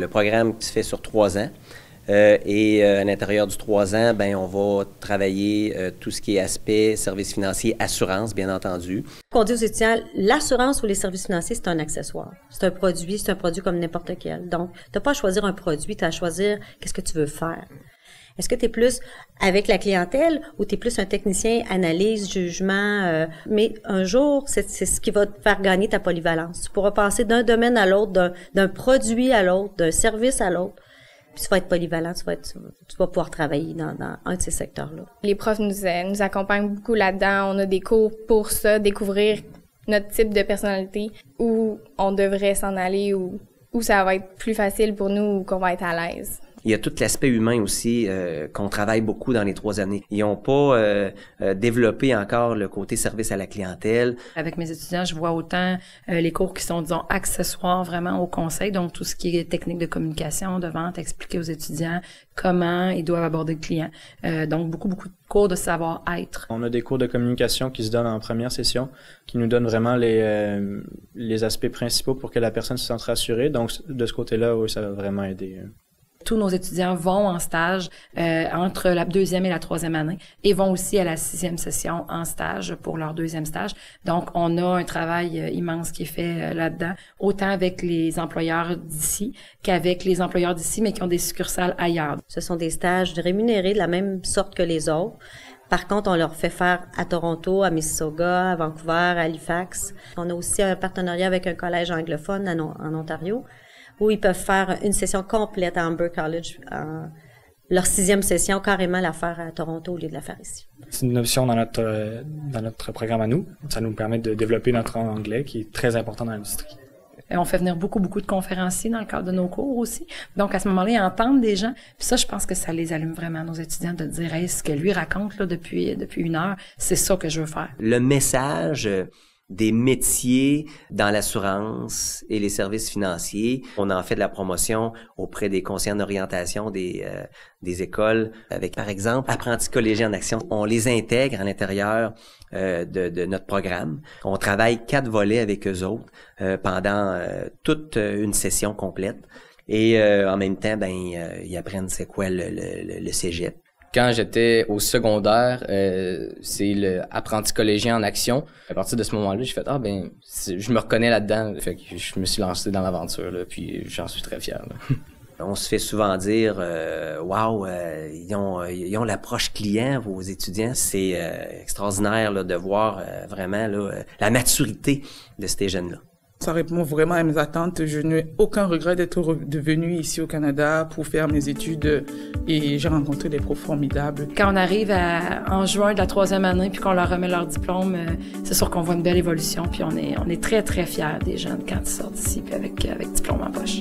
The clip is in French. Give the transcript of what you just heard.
Le programme qui se fait sur 3 ans. À l'intérieur du 3 ans, on va travailler tout ce qui est aspect services financiers, assurance, bien entendu. On dit aux étudiants, l'assurance ou les services financiers, c'est un accessoire. C'est un produit comme n'importe quel. Donc, tu n'as pas à choisir un produit, tu as à choisir qu'est-ce que tu veux faire. Est-ce que tu es plus avec la clientèle ou tu es plus un technicien, analyse, jugement? Mais un jour, c'est ce qui va te faire gagner ta polyvalence. Tu pourras passer d'un domaine à l'autre, d'un produit à l'autre, d'un service à l'autre. Puis tu vas être polyvalent, tu vas pouvoir travailler dans un de ces secteurs-là. Les profs nous accompagnent beaucoup là-dedans. On a des cours pour ça, découvrir notre type de personnalité, où on devrait s'en aller, où ça va être plus facile pour nous, ou qu'on va être à l'aise. Il y a tout l'aspect humain aussi qu'on travaille beaucoup dans les 3 années. Ils n'ont pas développé encore le côté service à la clientèle. Avec mes étudiants, je vois autant les cours qui sont, disons, accessoires vraiment au conseil, donc tout ce qui est technique de communication, de vente, expliquer aux étudiants comment ils doivent aborder le client. Donc beaucoup de cours de savoir-être. On a des cours de communication qui se donnent en première session, qui nous donnent vraiment les aspects principaux pour que la personne se sente rassurée. Donc de ce côté-là, oui, ça va vraiment aider. Tous nos étudiants vont en stage entre la 2e et la 3e année et vont aussi à la 6e session en stage pour leur 2e stage. Donc, on a un travail immense qui est fait là-dedans, autant avec les employeurs d'ici qu'avec les employeurs d'ici, mais qui ont des succursales ailleurs. Ce sont des stages rémunérés de la même sorte que les autres. Par contre, on leur fait faire à Toronto, à Mississauga, à Vancouver, à Halifax. On a aussi un partenariat avec un collège anglophone en Ontario, où ils peuvent faire une session complète à Amber College, leur 6e session, carrément la faire à Toronto au lieu de la faire ici. C'est une option dans notre programme à nous. Ça nous permet de développer notre anglais, qui est très important dans l'industrie. Et on fait venir beaucoup de conférenciers dans le cadre de nos cours aussi. Donc, à ce moment-là, ils entendent des gens. Puis ça, je pense que ça les allume vraiment, nos étudiants, de dire, hey, ce que lui raconte là depuis 1 heure, c'est ça que je veux faire. Le message des métiers dans l'assurance et les services financiers. On en fait de la promotion auprès des conseillers en orientation des écoles avec, par exemple, Apprentis collégiens en action. On les intègre à l'intérieur de notre programme. On travaille 4 volets avec eux autres pendant toute une session complète. Et en même temps, ils apprennent c'est quoi le cégep. Quand j'étais au secondaire, c'est le apprenti collégien en action. À partir de ce moment-là, j'ai fait je me reconnais là-dedans. Fait que je me suis lancé dans l'aventure là, puis j'en suis très fier. Là. On se fait souvent dire wow, ils ont l'approche client, vos étudiants. C'est extraordinaire là, de voir vraiment là, la maturité de ces jeunes-là. Ça répond vraiment à mes attentes. Je n'ai aucun regret d'être venu ici au Canada pour faire mes études et j'ai rencontré des profs formidables. Quand on arrive en juin de la 3e année puis qu'on leur remet leur diplôme, c'est sûr qu'on voit une belle évolution puis on est très, très fiers des jeunes quand ils sortent d'ici puis avec diplôme en poche.